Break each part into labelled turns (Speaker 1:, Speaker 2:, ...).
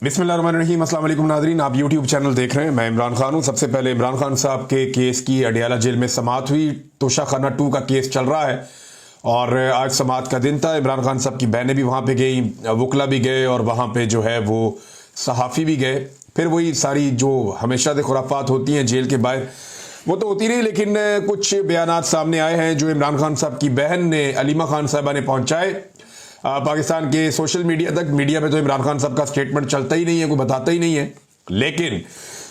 Speaker 1: बिस्मिल्लाहिर्रहमानिर्रहीम। अस्सलाम वालेकुम नाज़रीन, आप यूट्यूब चैनल देख रहे हैं। मैं इमरान खान हूँ। सबसे पहले इमरान खान साहब के केस की अडियाला जेल में समाअत हुई। तोशाखाना 2 का केस चल रहा है और आज समाअत का दिन था। इमरान खान साहब की बहनें भी वहाँ पे गई, वकला भी गए और वहाँ पे जो है वो सहाफ़ी भी गए। फिर वही सारी जो हमेशा से खुराफात होती हैं जेल के बाहर, वो तो होती रही, लेकिन कुछ बयानात सामने आए हैं जो इमरान खान साहब की बहन ने, अलीमा खान साहबा ने पहुँचाए पाकिस्तान के सोशल मीडिया तक। मीडिया पे तो इमरान खान साहब का स्टेटमेंट चलता ही नहीं है, कोई बताता ही नहीं है, लेकिन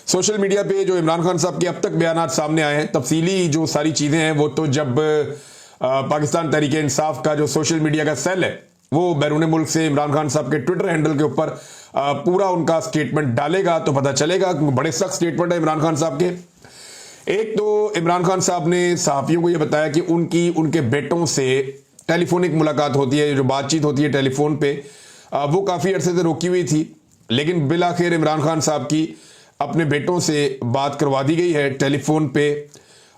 Speaker 1: सोशल मीडिया पे जो इमरान खान साहब के अब तक बयानात सामने आए हैं, तफसीली जो सारी चीज़ें हैं, वो तो जब पाकिस्तान तहरीक इंसाफ का जो सोशल मीडिया का सेल है वो बैरून मुल्क से इमरान खान साहब के ट्विटर हैंडल के ऊपर पूरा उनका स्टेटमेंट डालेगा तो पता चलेगा। बड़े सख्त स्टेटमेंट है इमरान खान साहब के। एक तो इमरान खान साहब ने सहाफ़ियों को यह बताया कि उनके बेटों से टेलीफोनिक मुलाकात होती है, जो बातचीत होती है टेलीफोन पे, वो काफ़ी अरसे से रोकी हुई थी, लेकिन बिलाखिर इमरान खान साहब की अपने बेटों से बात करवा दी गई है टेलीफोन पे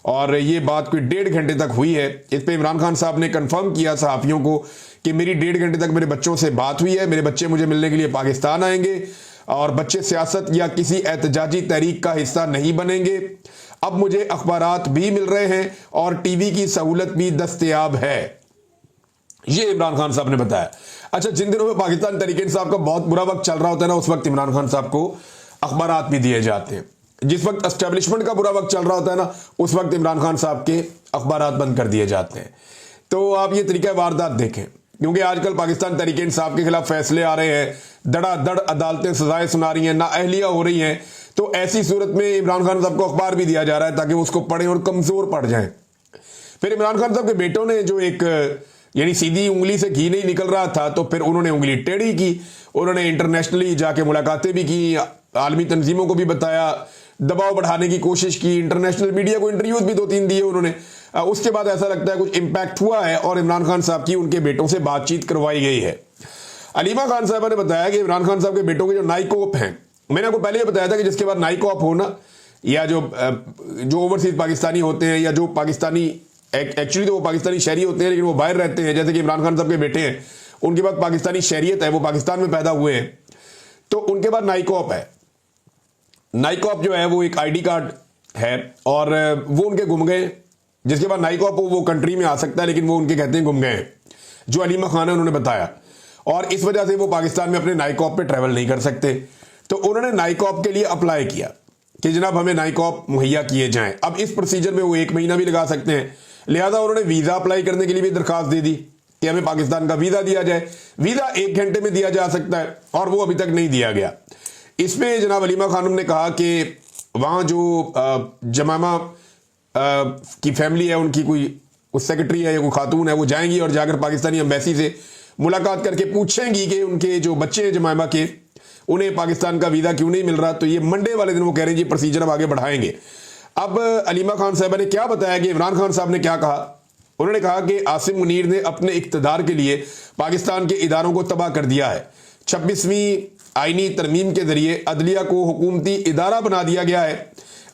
Speaker 1: और ये बात कोई 1.5 घंटे तक हुई है। इस पे इमरान खान साहब ने कंफर्म किया सहाफ़ियों को कि मेरी 1.5 घंटे तक मेरे बच्चों से बात हुई है, मेरे बच्चे मुझे मिलने के लिए पाकिस्तान आएंगे और बच्चे सियासत या किसी एहतजाजी तहरीक का हिस्सा नहीं बनेंगे। अब मुझे अखबारात भी मिल रहे हैं और टीवी की सहूलत भी दस्तयाब है, ये इमरान खान साहब ने बताया। अच्छा, जिन दिनों में पाकिस्तान तहरीक इंसाफ का बहुत बुरा वक्त चल रहा होता है ना, उस वक्त इमरान खान साहब को अखबारात भी दिए जाते हैं। जिस वक्त एस्टेब्लिशमेंट का बुरा वक्त चल रहा होता है ना, उस वक्त इमरान खान साहब के अखबारात बंद कर दिए जाते हैं। तो आप ये तरीका वारदात देखें, क्योंकि आजकल पाकिस्तान तहरीक इंसाफ के खिलाफ फैसले आ रहे हैं, धड़ाधड़ अदालतें सजाएं सुना रही हैं, नाअहलियां हो रही हैं। तो ऐसी सूरत में इमरान खान साहब को अखबार भी दिया जा रहा है ताकि उसको पढ़ें और कमजोर पड़ जाएं। फिर इमरान खान साहब के बेटों ने जो एक यानी सीधी उंगली से घी नहीं निकल रहा था, तो फिर उन्होंने उंगली टेढ़ी की। उन्होंने इंटरनेशनली जाके मुलाकातें भी की, आलमी तंजीमों को भी बताया, दबाव बढ़ाने की कोशिश की, इंटरनेशनल मीडिया को इंटरव्यूज भी 2-3 दिए उन्होंने। उसके बाद ऐसा लगता है कुछ इंपैक्ट हुआ है और इमरान खान साहब की उनके बेटों से बातचीत करवाई गई है। अलीमा खान साहबा ने बताया कि इमरान खान साहब के बेटों के जो नाइकोप हैं, मैंने आपको पहले ही बताया था कि जिसके बाद नाइकोप होना, या जो ओवरसीज पाकिस्तानी होते हैं या जो पाकिस्तानी एक्चुअली तो वो पाकिस्तानी शहरी होते हैं लेकिन वो बाहर रहते हैं, जैसे कि इमरान खान साहब के बेटे हैं, उनके बाद पाकिस्तानी शहरियत है, वो पाकिस्तान में पैदा हुए हैं, तो उनके बाद नाइकॉप है। नाइकॉप जो है वो एक आईडी कार्ड है और वो उनके गुम गए। जिसके बाद नाइकॉप वो कंट्री में आ सकता है, लेकिन वो उनके कहते हैं गुम गए हैं, जो अलीमा खान है उन्होंने बताया, और इस वजह से वो पाकिस्तान में अपने नाइकॉप पे ट्रेवल नहीं कर सकते। तो उन्होंने नाइकॉप के लिए अप्लाई किया कि जनाब हमें नाइकॉप मुहैया किए जाएं। अब इस प्रोसीजर में वो 1 महीना भी लगा सकते हैं, लिहाजा उन्होंने वीजा अप्लाई करने के लिए भी दरखास्त दे दी कि हमें पाकिस्तान का वीजा दिया जाए। वीजा 1 घंटे में दिया जा सकता है और वो अभी तक नहीं दिया गया। इसमें जनाब अलीमा खानम ने कहा कि वहां जो जमामा की फैमिली है, उनकी कोई सेक्रेटरी है या कोई खातून है, वो जाएंगी और जाकर पाकिस्तानी एम्बेसी से मुलाकात करके पूछेंगी कि उनके जो बच्चे हैं जमामा के, उन्हें पाकिस्तान का वीजा क्यों नहीं मिल रहा। तो ये मंडे वाले दिन वो कह रहे हैं जी प्रोसीजर अब आगे बढ़ाएंगे। अब अलीमा खान साहबा ने क्या बताया कि इमरान खान साहब ने क्या कहा। उन्होंने कहा कि आसिम मुनीर ने अपने इक्तदार के लिए पाकिस्तान के इदारों को तबाह कर दिया है। 26वीं आईनी तरमीम के जरिए अदलिया को हुकूमती इदारा बना दिया गया है।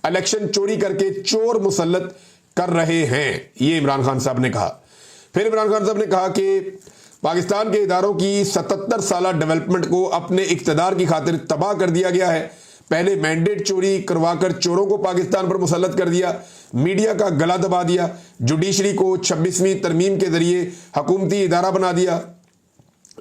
Speaker 1: इलेक्शन चोरी करके चोर मुसल्लत कर रहे हैं, ये इमरान खान साहब ने कहा। फिर इमरान खान साहब ने कहा कि पाकिस्तान के इदारों की 77 साल डेवलपमेंट को अपने इक्तदार की खातिर तबाह कर दिया गया है। पहले मैंडेट चोरी करवाकर चोरों को पाकिस्तान पर मुसल्लत कर दिया, मीडिया का गला दबा दिया, जुडिशरी को 26वीं तरमीम के जरिए हुकूमती इदारा बना दिया।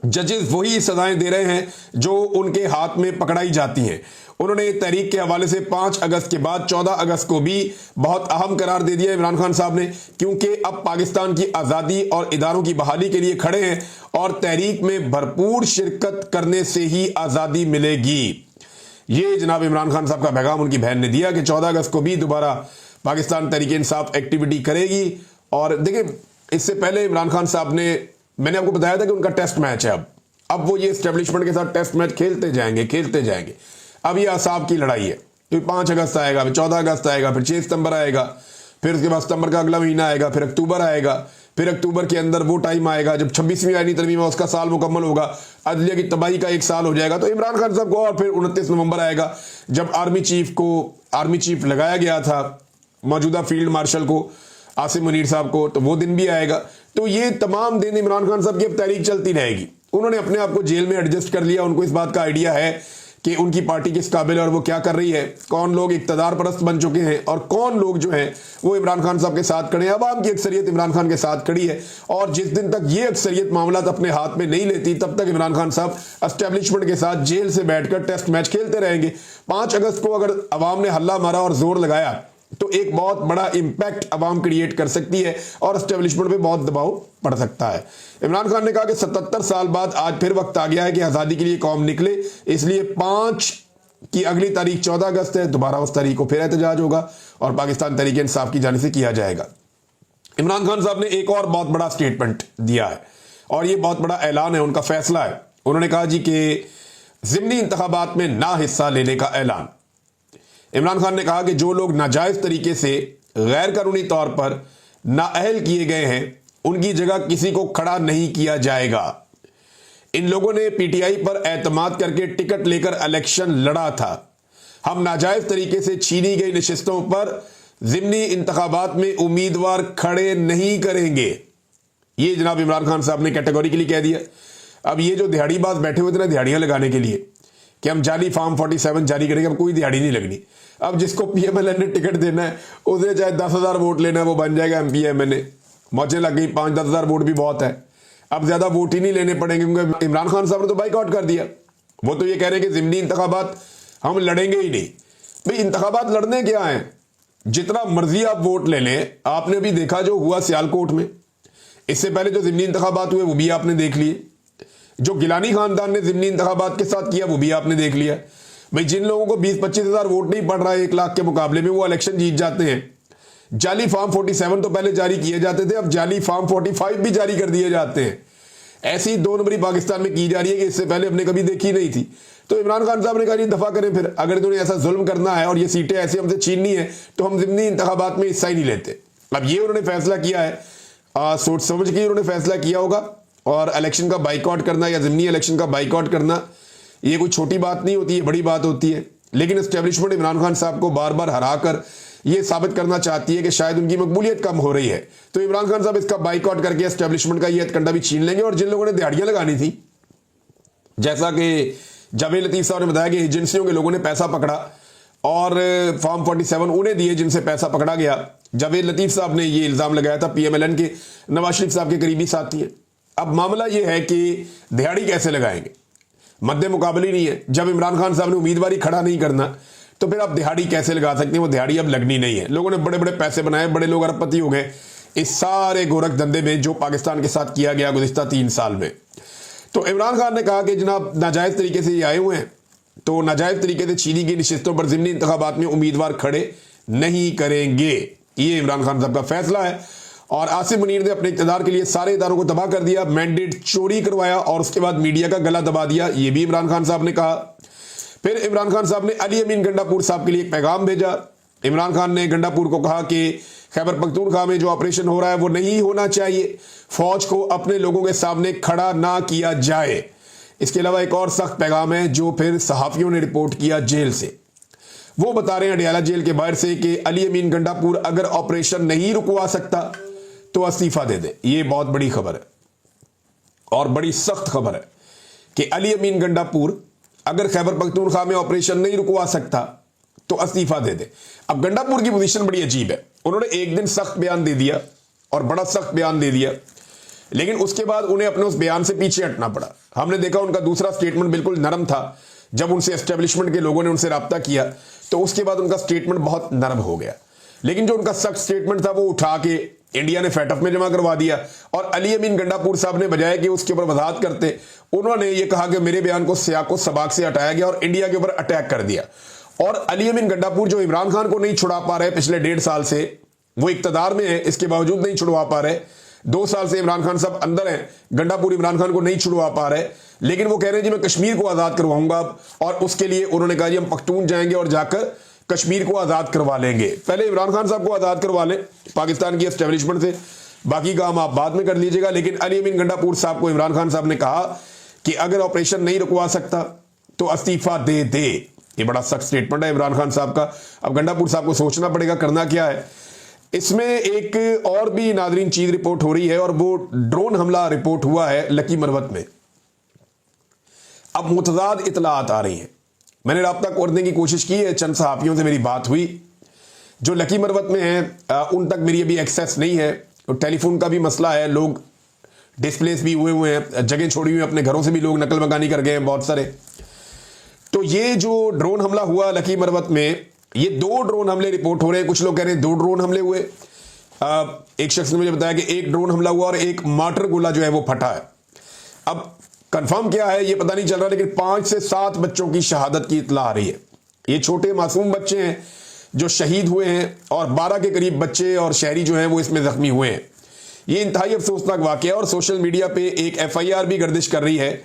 Speaker 1: जजेस वही सजाएं दे रहे हैं जो उनके हाथ में पकड़ाई जाती हैं। उन्होंने तहरीक के हवाले से 5 अगस्त के बाद 14 अगस्त को भी बहुत अहम करार दे दिया इमरान खान साहब ने, क्योंकि अब पाकिस्तान की आज़ादी और इदारों की बहाली के लिए खड़े हैं और तहरीक में भरपूर शिरकत करने से ही आज़ादी मिलेगी। ये जनाब इमरान खान साहब का पैगाम उनकी बहन ने दिया कि 14 अगस्त को भी दोबारा पाकिस्तान तहरीक इंसाफ एक्टिविटी करेगी। और देखिए, इससे पहले इमरान खान साहब ने, मैंने आपको बताया था कि उनका टेस्ट मैच है। अब वो ये एस्टेब्लिशमेंट के साथ टेस्ट मैच खेलते जाएंगे। अब ये असाब की लड़ाई है, फिर 5 अगस्त आएगा, फिर 14 अगस्त आएगा, फिर 6 सितंबर आएगा, फिर उसके बाद सितंबर का अगला महीना आएगा, फिर अक्टूबर आएगा, फिर अक्टूबर के अंदर वो टाइम आएगा जब 26वीं आईनी तरमीम उसका साल मुकम्मल होगा, अदलिया की तबाही का 1 साल हो जाएगा। तो इमरान खान साहब को, और फिर 29 नवंबर आएगा जब आर्मी चीफ लगाया गया था, मौजूदा फील्ड मार्शल को, आसिम मुनीर साहब को, तो वो दिन भी आएगा। तो ये तमाम दिन इमरान खान साहब की अब तहरीक चलती रहेगी। उन्होंने अपने आप को जेल में एडजस्ट कर लिया, उनको इस बात का आइडिया है कि उनकी पार्टी किस काबिल है और वो क्या कर रही है, कौन लोग इक्तदार परस्त बन चुके हैं और कौन लोग जो हैं वो इमरान खान साहब के साथ खड़े हैं। अवाम की अक्सरियत इमरान खान के साथ खड़ी है और जिस दिन तक ये अक्सरियत मामला अपने हाथ में नहीं लेती तब तक इमरान खान साहब एस्टेब्लिशमेंट के साथ जेल से बैठकर टेस्ट मैच खेलते रहेंगे। 5 अगस्त को अगर अवाम ने हल्ला मारा और जोर लगाया तो एक बहुत बड़ा इंपैक्ट अवाम क्रिएट कर सकती है और एस्टेब्लिशमेंट पे बहुत दबाव पड़ सकता है। इमरान खान ने कहा कि 77 साल बाद आज फिर वक्त आ गया है कि आज़ादी के लिए कौम निकले, इसलिए 5 की अगली तारीख 14 अगस्त है, दोबारा उस तारीख को फिर एहतजाज होगा और पाकिस्तान तहरीक इंसाफ की जानिब से किया जाएगा। इमरान खान साहब ने एक और बहुत बड़ा स्टेटमेंट दिया है और यह बहुत बड़ा ऐलान है, उनका फैसला है। उन्होंने कहा जी कि ज़िमनी इंतखाबात में ना हिस्सा लेने का ऐलान। इमरान खान ने कहा कि जो लोग नाजायज तरीके से गैर कानूनी तौर पर नाअहल किए गए हैं उनकी जगह किसी को खड़ा नहीं किया जाएगा। इन लोगों ने पीटीआई पर एतमाद करके टिकट लेकर इलेक्शन लड़ा था। हम नाजायज तरीके से छीनी गई नशिस्तों पर ज़िमनी इंतखाबात में उम्मीदवार खड़े नहीं करेंगे। ये जनाब इमरान खान साहब ने कैटेगोरिकली कह दिया। अब ये जो दिहाड़ीबाज बैठे हुए थे ना दिहाड़ियां लगाने के लिए कि हम जाली फॉर्म 47 जारी करेंगे, अब कोई दिहाड़ी नहीं लगनी। अब जिसको पीएमएलएन ने टिकट देना है उसे चाहे 10,000 वोट लेना है वो बन जाएगा एमपी एमएलए। मौजें लग गई, 5-10 हज़ार वोट भी बहुत है। अब ज्यादा वोट ही नहीं लेने पड़ेंगे क्योंकि इमरान खान साहब ने तो बाइकआउट कर दिया। वो तो ये कह रहे हैं कि ज़िमनी इंतखाबात हम लड़ेंगे ही नहीं। भाई इंतखाबात लड़ने क्या है, जितना मर्जी आप वोट ले लें। आपने अभी देखा जो हुआ सियालकोट में, इससे पहले जो ज़िमनी इंतखाबात हुए वो भी आपने देख लिए। जो गिलानी खानदान ने ज़िमनी इंतखाबात के साथ किया वो भी आपने देख लिया। भाई जिन लोगों को 20-25 हज़ार वोट नहीं पड़ रहा है 1 लाख के मुकाबले में, वो इलेक्शन जीत जाते हैं। जाली फॉर्म 47 तो पहले जारी किए जाते थे, अब जाली फॉर्म 45 भी जारी कर दिए जाते हैं। ऐसी 2 नंबरी पाकिस्तान में की जा रही है कि इससे पहले हमने कभी देखी नहीं थी। तो इमरान खान साहब ने कहा दफा करें फिर, अगर तुम्हें ऐसा जुल्म करना है और ये सीटें ऐसे हमसे छीननी है तो हम ज़िमनी इंतखाबात में हिस्सा ही नहीं लेते। अब ये उन्होंने फैसला किया है, सोच समझ के उन्होंने फैसला किया होगा। और इलेक्शन का बाइकआउट करना या ज़िमनी इलेक्शन का बाइकआउट करना ये कोई छोटी बात नहीं होती है, बड़ी बात होती है। लेकिन एस्टेब्लिशमेंट इमरान खान साहब को बार बार हरा कर ये साबित करना चाहती है कि शायद उनकी मकबूलियत कम हो रही है। तो इमरान खान साहब इसका बाइकआउट करके एस्टेब्लिशमेंट का ये हथकंडा भी छीन लेंगे। और जिन लोगों ने दिहाड़ियां लगानी थी, जैसा कि जावेद लतीफ साहब ने बताया कि एजेंसियों के लोगों ने पैसा पकड़ा और फॉर्म 47 उन्हें दिए जिनसे पैसा पकड़ा गया। जावेद लतीफ साहब ने ये इल्जाम लगाया था, पीएमएलएन के नवाज शरीफ साहब के करीबी साथी है। अब मामला यह है कि दिहाड़ी कैसे लगाएंगे, मद्दे मुकाबले नहीं है। जब इमरान खान साहब ने उम्मीदवारी खड़ा नहीं करना तो फिर आप दिहाड़ी कैसे लगा सकते हैं? वो दिहाड़ी अब लगनी नहीं है। लोगों ने बड़े बड़े पैसे बनाए, बड़े लोग अरबपति हो गए इस सारे गोरख धंधे में जो पाकिस्तान के साथ किया गया गुज़िश्ता 3 साल में। तो इमरान खान ने कहा कि जनाब नाजायज तरीके से ये आए हुए हैं तो नाजायज तरीके से छीनी गई नशिस्तों पर ज़िमनी इंतखाबात में उम्मीदवार खड़े नहीं करेंगे। ये इमरान खान साहब का फैसला है। और आसिफ मुनीर ने अपने इक़्तिदार के लिए सारे इदारों को तबाह कर दिया, मैंडेट चोरी करवाया और उसके बाद मीडिया का गला दबा दिया। ये भी इमरान खान साहब ने कहा। फिर इमरान खान साहब ने अली अमीन गंडापुर साहब के लिए एक पैगाम भेजा। इमरान खान ने गंडापुर को कहा कि खैबर पख्तूनख्वा में जो ऑपरेशन हो रहा है वो नहीं होना चाहिए, फौज को अपने लोगों के सामने खड़ा ना किया जाए। इसके अलावा एक और सख्त पैगाम है जो फिर सहाफ़ियों ने रिपोर्ट किया जेल से। वो बता रहे हैं अडियाला जेल के बाहर से कि अली अमीन गंडापुर अगर ऑपरेशन नहीं रुकवा सकता तो इस्तीफा दे दे। ये बहुत बड़ी खबर है और बड़ी सख्त खबर है कि अली अमीन गंडापुर अगर खैबर पख्तूनख्वा में ऑपरेशन नहीं रुकवा सकता तो इस्तीफा दे दे। अब गंडापुर की पोजीशन बड़ी अजीब है। उन्होंने एक दिन सख्त बयान दे दिया और बड़ा सख्त बयान दे दिया, लेकिन उसके बाद उन्हें अपने उस बयान से पीछे हटना पड़ा। हमने देखा उनका दूसरा स्टेटमेंट बिल्कुल नरम था। जब उनसे एस्टेब्लिशमेंट के लोगों ने उनसे रब्ता किया तो उसके बाद उनका स्टेटमेंट बहुत नरम हो गया। लेकिन जो उनका सख्त स्टेटमेंट था वो उठा के इंडिया ने फैटफ में जमा करवा दिया। और अली अमीन गंडापुर साहब ने बजाय कि उसके ऊपर वजाहत करते, उन्होंने ये कहा कि मेरे बयान को सियाको सबाक से हटाया गया और इंडिया के ऊपर अटैक कर दिया। और अली अमीन गंडापुर जो इमरान खान को नहीं छुड़ा पा रहे पिछले 1.5 साल से, वो इक्तदार में है, इसके बावजूद नहीं छुड़वा पा रहे। 2 साल से इमरान खान साहब अंदर हैं, गंडापुर इमरान खान को नहीं छुड़वा पा रहे, लेकिन वो कह रहे हैं जी मैं कश्मीर को आज़ाद करवाऊंगा अब। और उसके लिए उन्होंने कहा जी हम पख्तून जाएंगे और जाकर कश्मीर को आज़ाद करवा लेंगे। पहले इमरान खान साहब को आज़ाद करवा लें पाकिस्तान की एस्टेब्लिशमेंट से, बाकी काम आप बाद में कर लीजिएगा। लेकिन अली अमीन गंडापुर साहब को इमरान खान साहब ने कहा कि अगर ऑपरेशन नहीं रुकवा सकता तो इस्तीफा दे दे। ये बड़ा सख्त स्टेटमेंट है इमरान खान साहब का। अब गंडापुर साहब को सोचना पड़ेगा करना क्या है। इसमें एक और भी नादरीन चीज रिपोर्ट हो रही है और वो ड्रोन हमला रिपोर्ट हुआ है लकी मरवत में। अब मुतजाद इतलात आ रही हैं। मैंने राब्ता करने की कोशिश की है, चंद सहाफ़ियों से मेरी बात हुई जो लकी मरवत में हैं, उन तक मेरी अभी एक्सेस नहीं है। तो टेलीफोन का भी मसला है, लोग डिस्प्लेस भी हुए हैं, जगह छोड़ी हुई है, अपने घरों से भी लोग नकल मकानी कर गए हैं बहुत सारे। तो ये जो ड्रोन हमला हुआ लकी मरवत में, ये 2 ड्रोन हमले रिपोर्ट हो रहे हैं। कुछ लोग कह रहे हैं 2 ड्रोन हमले हुए। एक शख्स ने मुझे बताया कि 1 ड्रोन हमला हुआ और 1 मार्टर गोला जो है वो फटा है। अब कंफर्म क्या है ये पता नहीं चल रहा, लेकिन 5 से 7 बच्चों की शहादत की इत्ला आ रही है। ये छोटे मासूम बच्चे हैं जो शहीद हुए हैं और 12 के करीब बच्चे और शहरी जो हैं वो इसमें जख्मी हुए हैं। ये इंतहाई अफसोसनाक वाकया है और सोशल मीडिया पे एक FIR भी गर्दिश कर रही है,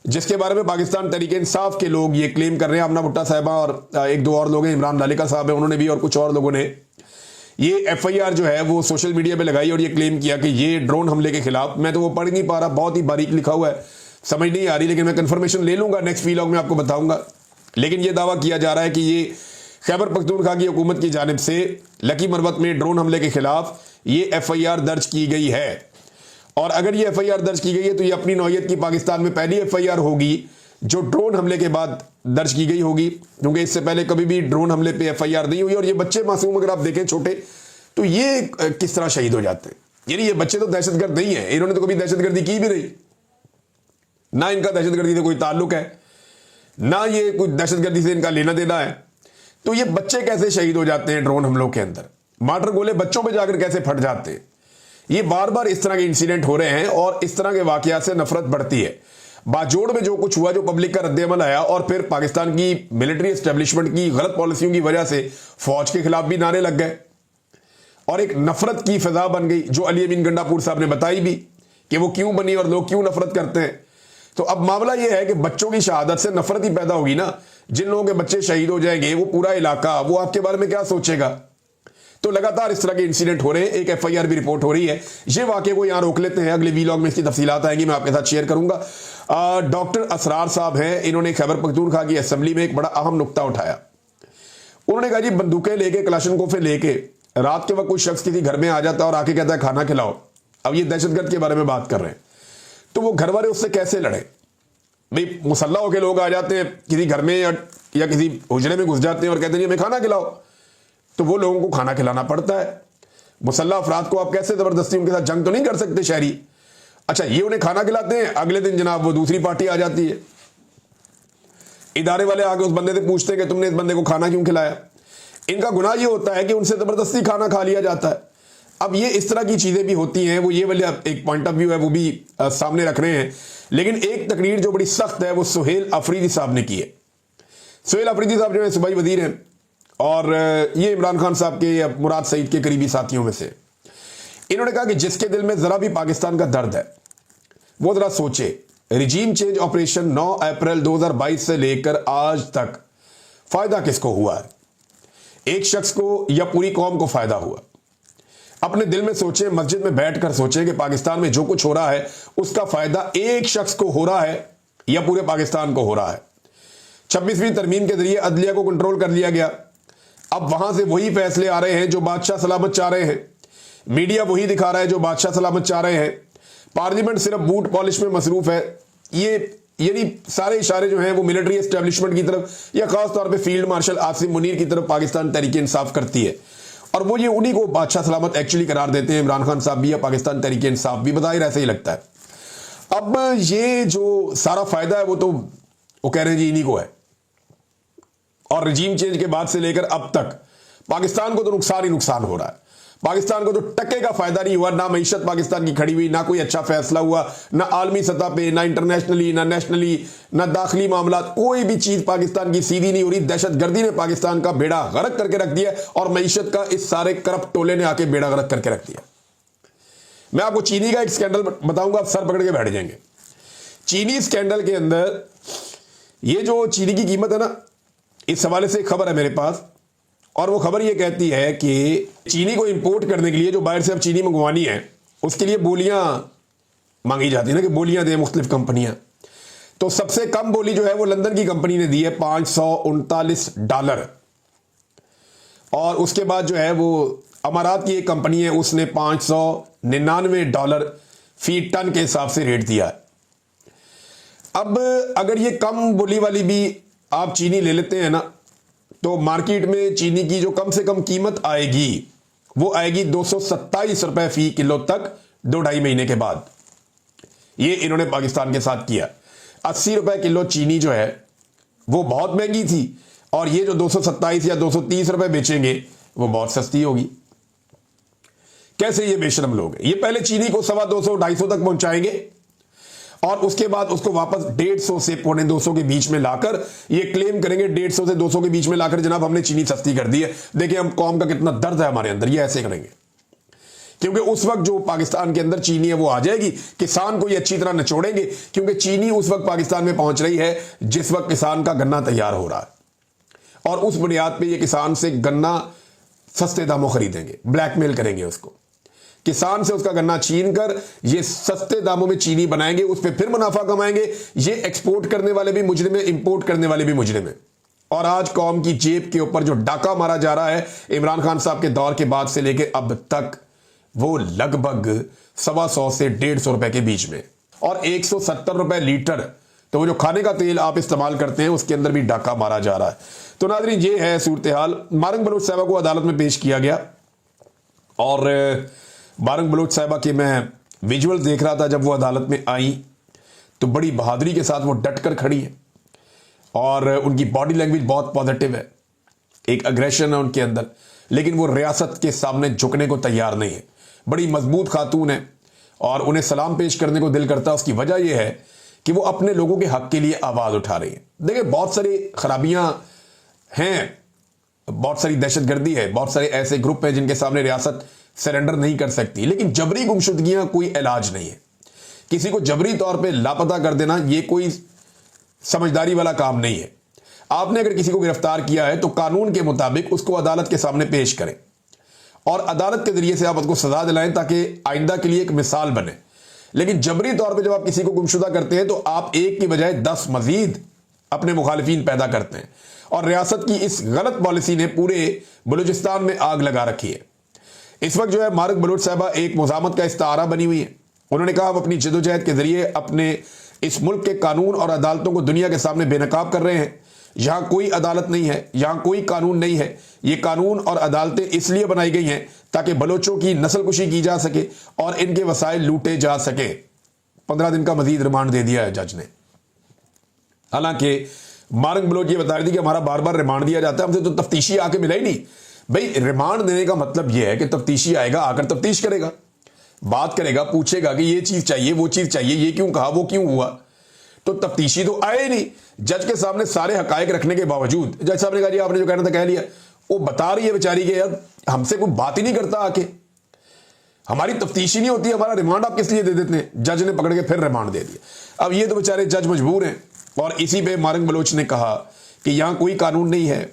Speaker 1: जिसके बारे में पाकिस्तान तहरीक इंसाफ के लोग ये क्लेम कर रहे हैं। आमना भुट्टा साहिबा और 1-2 और लोग हैं, इमरान लालिका साहब है, उन्होंने भी, और कुछ और लोगों ने ये FIR जो है वो सोशल मीडिया पे लगाई और ये क्लेम किया कि ये ड्रोन हमले के खिलाफ। मैं तो वो पढ़ नहीं पा रहा, बहुत ही बारीक लिखा हुआ है, समझ नहीं आ रही, लेकिन मैं कंफर्मेशन ले लूंगा, नेक्स्ट वीलॉग में आपको बताऊंगा। लेकिन ये दावा किया जा रहा है कि ये खैबर पख्तूनख्वा की हुकूमत की जानिब से लकी मरवत में ड्रोन हमले के खिलाफ ये FIR दर्ज की गई है। और अगर ये FIR दर्ज की गई है तो ये अपनी नौयत की पाकिस्तान में पहली FIR होगी जो ड्रोन हमले के बाद दर्ज की गई होगी, क्योंकि इससे पहले कभी भी ड्रोन हमले पे FIR नहीं हुई। और ये बच्चे मासूम अगर आप देखें छोटे, तो ये किस तरह शहीद हो जाते हैं। यानी ये बच्चे तो दहशतगर्द नहीं है, इन्होंने तो कभी दहशतगर्दी की भी नहीं, ना इनका दहशतगर्दी से कोई ताल्लुक है, ना ये कोई दहशतगर्दी से इनका लेना देना है। तो ये बच्चे कैसे शहीद हो जाते हैं ड्रोन हमलों के अंदर, मार्टर गोले बच्चों पे जाकर कैसे फट जाते हैं। ये बार बार इस तरह के इंसिडेंट हो रहे हैं और इस तरह के वाकयात से नफरत बढ़ती है। बाजोड़ में जो कुछ हुआ, जो पब्लिक का रद्द-ए-अमल आया और फिर पाकिस्तान की मिलिट्री एस्टेब्लिशमेंट की गलत पॉलिसियों की वजह से फौज के खिलाफ भी नारे लग गए और एक नफरत की फिजा बन गई, जो अली अमीन गंडापुर साहब ने बताई भी कि वो क्यों बनी और लोग क्यों नफरत करते हैं। तो अब मामला यह है कि बच्चों की शहादत से नफरत ही पैदा होगी ना। जिन लोगों के बच्चे शहीद हो जाएंगे, वो पूरा इलाका वो आपके बारे में क्या सोचेगा। तो लगातार इस तरह के इंसिडेंट हो रहे हैं, एक FIR भी रिपोर्ट हो रही है। ये वाकये को यहां रोक लेते हैं, अगले वीलॉग में इसकी तफसीलात आएंगी, मैं आपके साथ शेयर करूंगा। डॉक्टर असरार साहब हैं, इन्होंने खैबर पख्तूनख्वा की असेंबली में एक बड़ा अहम नुक्ता उठाया। उन्होंने कहा जी बंदूकें लेके, कलाशनकोफे लेके रात के वक्त कोई शख्स किसी घर में आ जाता है और आके कहता है खाना खिलाओ। अब ये दहशतगर्द के बारे में बात कर रहे हैं, तो वो घर वाले उससे कैसे लड़े। भाई मुसल्ला होके लोग आ जाते हैं किसी घर में या किसी हुजरे में घुस जाते हैं और कहते हैं हमें खाना खिलाओ, तो वो लोगों को खाना खिलाना पड़ता है। मुसल्ला अफराद को आप कैसे जबरदस्ती उनके साथ जंग तो नहीं कर सकते शहरी। अच्छा, ये उन्हें खाना खिलाते हैं, अगले दिन जनाब वो दूसरी पार्टी आ जाती है, इदारे वाले आके उस बंदे से पूछते हैं कि तुमने इस बंदे को खाना क्यों खिलाया। इनका गुनाह ये होता है कि उनसे जबरदस्ती खाना खा लिया जाता है। अब ये इस तरह की चीजें भी होती हैं, वो ये वाले एक पॉइंट ऑफ व्यू है वो भी सामने रख रहे हैं। लेकिन एक तकरीर जो बड़ी सख्त है वो सुहेल अफरीदी साहब ने की है। सुहेल अफरीदी साहब जो है सूबाई वजीर हैं और ये इमरान खान साहब के, मुराद सईद के करीबी साथियों में से। इन्होंने कहा कि जिसके दिल में जरा भी पाकिस्तान का दर्द है वो जरा सोचे, रिजीम चेंज ऑपरेशन 9 अप्रैल 2022 से लेकर आज तक फायदा किसको हुआ है। एक शख्स को या पूरी कौम को फायदा हुआ। अपने दिल में सोचें, मस्जिद में बैठकर सोचें कि पाकिस्तान में जो कुछ हो रहा है उसका फायदा एक शख्स को हो रहा है या पूरे पाकिस्तान को हो रहा है। 26वीं तरमीम के जरिए अदलिया को कंट्रोल कर लिया गया। अब वहां से वही फैसले आ रहे हैं जो बादशाह सलामत चाह रहे हैं, मीडिया वही दिखा रहा है जो बादशाह सलामत चाह रहे हैं, पार्लियामेंट सिर्फ बूट पॉलिश में मसरूफ है। ये यानी सारे इशारे जो हैं वो मिलिट्री एस्टेब्लिशमेंट की तरफ या खास तौर पे फील्ड मार्शल आसिम मुनीर की तरफ पाकिस्तान तहरीक इंसाफ करती है और वो ये उन्हीं को बादशाह सलामत एक्चुअली करार देते हैं, इमरान खान साहब भी या पाकिस्तान तहरीक इंसाफ भी, बताइए ऐसे ही लगता है। अब ये जो सारा फायदा है वो कह रहे हैं जी इन्हीं को है और रजीम चेंज के बाद से लेकर अब तक पाकिस्तान को तो नुकसान ही नुकसान हो रहा है। पाकिस्तान को तो टक्के का फायदा नहीं हुआ, ना मईशत पाकिस्तान की खड़ी हुई, ना कोई अच्छा फैसला हुआ, ना आलमी सतह पे, ना इंटरनेशनली, ना नेशनली, ना दाखिली मामला, कोई भी चीज पाकिस्तान की सीधी नहीं हो रही। दहशतगर्दी ने पाकिस्तान का बेड़ा गर्क करके रख दिया और मईशत का इस सारे करप्ट टोले ने आके बेड़ा गर्क करके रख दिया। मैं आपको चीनी का एक स्कैंडल बताऊंगा, आप सर पकड़ के बैठ जाएंगे। चीनी स्कैंडल के अंदर ये जो चीनी की कीमत है ना, इस हवाले से एक खबर है मेरे पास और वो खबर ये कहती है कि चीनी को इंपोर्ट करने के लिए जो बाहर से अब चीनी मंगवानी है उसके लिए बोलियां मांगी जाती है ना कि बोलियां दें मुख्तलिफ कंपनियां। तो सबसे कम बोली जो है वो लंदन की कंपनी ने दी है $539 और उसके बाद जो है वो अमारात की एक कंपनी है उसने $599 फी टन के हिसाब से रेट दिया है। अब अगर ये कम बोली वाली भी आप चीनी ले लेते हैं ना, तो मार्केट में चीनी की जो कम से कम कीमत आएगी वो आएगी 227 रुपए फी किलो तक 2-2.5 महीने के बाद। ये इन्होंने पाकिस्तान के साथ किया। 80 रुपए किलो चीनी जो है वो बहुत महंगी थी, और ये जो 227 या 230 रुपए बेचेंगे वो बहुत सस्ती होगी। कैसे ये बेशरम लोग हैं। ये पहले चीनी को 250-250 तक पहुंचाएंगे और उसके बाद उसको वापस 150 से 250 के बीच में लाकर ये क्लेम करेंगे, 150 से 200 के बीच में लाकर, जनाब हमने चीनी सस्ती कर दी है, देखिए हम कौम का कितना दर्द है हमारे अंदर। ये ऐसे करेंगे क्योंकि उस वक्त जो पाकिस्तान के अंदर चीनी है वो आ जाएगी, किसान को ये अच्छी तरह निचोड़ेंगे, क्योंकि चीनी उस वक्त पाकिस्तान में पहुंच रही है जिस वक्त किसान का गन्ना तैयार हो रहा है, और उस बुनियाद पर ये किसान से गन्ना सस्ते दामों खरीदेंगे, ब्लैकमेल करेंगे उसको। किसान से उसका गन्ना छीन कर ये सस्ते दामों में चीनी बनाएंगे, उस पर फिर मुनाफा कमाएंगे। ये एक्सपोर्ट करने वाले भी मुजरिम है, इंपोर्ट करने वाले भी मुजरिम है। और आज कौम की जेब के ऊपर जो डाका मारा जा रहा है इमरान खान साहब के दौर के बाद से लेकर अब तक, वो लगभग 125 से 150 रुपए के बीच में, और 170 रुपए लीटर। तो वो जो खाने का तेल आप इस्तेमाल करते हैं उसके अंदर भी डाका मारा जा रहा है। तो नाज़रीन ये है सूरत हाल। मारंग बलोच साहबा को अदालत में पेश किया गया, और मारंग बलोच साहबा के मैं विजुअल देख रहा था। जब वो अदालत में आई तो बड़ी बहादुरी के साथ वो डट कर खड़ी है, और उनकी बॉडी लैंग्वेज बहुत पॉजिटिव है, एक अग्रेशन है उनके अंदर, लेकिन वो रियासत के सामने झुकने को तैयार नहीं है। बड़ी मजबूत खातून है और उन्हें सलाम पेश करने को दिल करता है। उसकी वजह यह है कि वो अपने लोगों के हक के लिए आवाज उठा रही है। देखिए बहुत सारी खराबियां हैं, बहुत सारी दहशतगर्दी है, बहुत सारे ऐसे ग्रुप हैं जिनके सामने रियासत सरेंडर नहीं कर सकती, लेकिन जबरी गुमशुदगियां कोई इलाज नहीं है। किसी को जबरी तौर पे लापता कर देना ये कोई समझदारी वाला काम नहीं है। आपने अगर किसी को गिरफ्तार किया है तो कानून के मुताबिक उसको अदालत के सामने पेश करें, और अदालत के जरिए से आप उसको सजा दिलाएं ताकि आइंदा के लिए एक मिसाल बने। लेकिन जबरी तौर पे जब आप किसी को गुमशुदा करते हैं तो आप एक की बजाय 10 मजीद अपने मुखालिफिन पैदा करते हैं, और रियासत की इस गलत पॉलिसी ने पूरे बलूचिस्तान में आग लगा रखी है। इस वक्त जो है मारंग बलोच साहबा एक मुजामत का इस्तारा बनी हुई है। उन्होंने कहा आप अपनी जदोजहद के जरिए अपने इस मुल्क के कानून और अदालतों को दुनिया के सामने बेनकाब कर रहे हैं। यहां कोई अदालत नहीं है, यहां कोई कानून नहीं है। ये कानून और अदालतें इसलिए बनाई गई हैं ताकि बलोचों की नस्लकुशी की जा सके और इनके वसाइल लूटे जा सके। 15 दिन का मजीद रिमांड दे दिया है जज ने। हालांकि मारंग बलोच ये बता रही थी कि हमारा बार बार रिमांड दिया जाता है, हमसे तो तफ्तीशी आके मिला ही नहीं। भाई रिमांड देने का मतलब यह है कि तफ्तीशी आएगा, आकर तफ्तीश करेगा, बात करेगा, पूछेगा कि ये चीज चाहिए, वो चीज चाहिए, ये क्यों कहा, वो क्यों हुआ। तो तफ्तीशी तो आए नहीं। जज के सामने सारे हकायक रखने के बावजूद जज साहब ने कहा जी आपने जो कहना था कह लिया। वो बता रही है बेचारी के यार हमसे कोई बात ही नहीं करता, आके हमारी तफ्तीशी नहीं होती, हमारा रिमांड आप किस लिए दे देते हैं। जज ने पकड़ के फिर रिमांड दे दिया। अब ये तो बेचारे जज मजबूर हैं, और इसी पे मारंग बलोच ने कहा कि यहां कोई कानून नहीं है,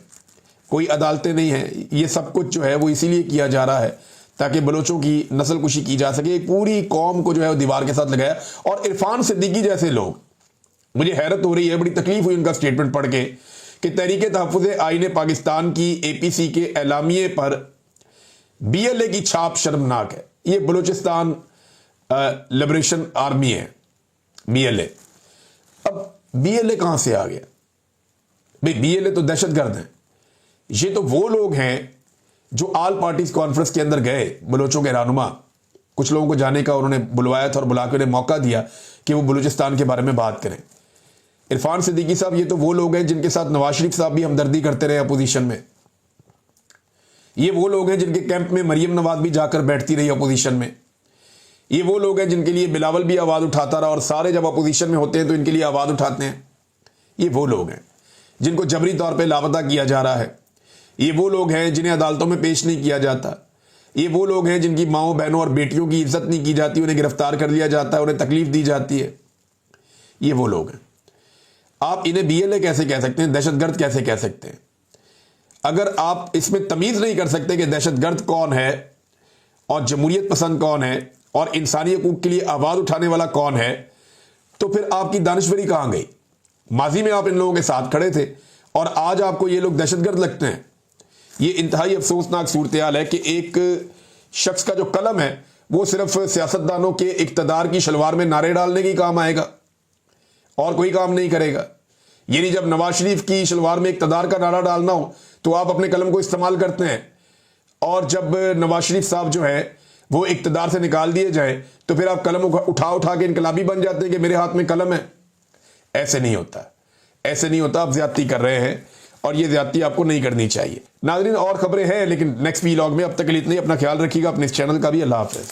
Speaker 1: कोई अदालतें नहीं है, ये सब कुछ जो है वो इसीलिए किया जा रहा है ताकि बलोचों की नस्लकुशी की जा सके। पूरी कौम को जो है वो दीवार के साथ लगाया। और इरफान सिद्दीकी जैसे लोग, मुझे हैरत हो रही है, बड़ी तकलीफ हुई उनका स्टेटमेंट पढ़ के कि तहरीक तहफ़्फ़ुज़ आईन पाकिस्तान की APC के एलामिये पर BLA की छाप शर्मनाक है। ये बलूचिस्तान लिबरेशन आर्मी है BLA। अब BLA कहां से आ गया भाई? BLA तो दहशतगर्द हैं। ये तो वो लोग हैं जो आल पार्टीज कॉन्फ्रेंस के अंदर गए, बलोचों के रहनुमा, कुछ लोगों को जाने का उन्होंने बुलवाया था और बुला के उन्हें मौका दिया कि वो बलूचिस्तान के बारे में बात करें। इरफान सिद्दीकी साहब ये तो वो लोग हैं जिनके साथ नवाज शरीफ साहब भी हमदर्दी करते रहे अपोजिशन में। ये वो लोग हैं जिनके कैंप में मरियम नवाज भी जाकर बैठती रही अपोजिशन में। ये वो लोग हैं जिनके लिए बिलावल भी आवाज उठाता रहा, और सारे जब अपोजिशन में होते हैं तो इनके लिए आवाज उठाते हैं। ये वो लोग हैं जिनको जबरी तौर पर लापता किया जा रहा है। ये वो लोग हैं जिन्हें अदालतों में पेश नहीं किया जाता। ये वो लोग हैं जिनकी माओ बहनों और बेटियों की इज्जत नहीं की जाती, उन्हें गिरफ्तार कर लिया जाता है, उन्हें तकलीफ दी जाती है। ये वो लोग हैं। आप इन्हें BLA कैसे कह सकते हैं, दहशतगर्द कैसे कह सकते हैं? अगर आप इसमें तमीज नहीं कर सकते कि दहशतगर्द कौन है और जमहूरियत पसंद कौन है और इंसानी हकूक के लिए आवाज उठाने वाला कौन है, तो फिर आपकी दानिशवरी कहां गई? माजी में आप इन लोगों के साथ खड़े थे और आज आपको ये लोग दहशतगर्द लगते हैं। ये इंतहाई अफसोसनाक सूरत हाल है कि एक शख्स का जो कलम है वो सिर्फ सियासतदानों के इक्तदार की शलवार में नारे डालने की काम आएगा और कोई काम नहीं करेगा। यानी जब नवाज शरीफ की शलवार में इक़्तिदार का नारा डालना हो तो आप अपने कलम को इस्तेमाल करते हैं, और जब नवाज शरीफ साहब जो है वो इक़्तिदार से निकाल दिए जाए तो फिर आप कलम उठा के इनकलाबी बन जाते हैं कि मेरे हाथ में कलम है। ऐसे नहीं होता, ऐसे नहीं होता। आप ज्यादती कर रहे हैं और ये ज्यादती आपको नहीं करनी चाहिए। नाज़रीन और खबरें हैं लेकिन नेक्स्ट वीलॉग में। अब तक के लिए इतना ही। अपना ख्याल रखिएगा, अपने इस चैनल का भी। अल्लाह हाफ़िज़।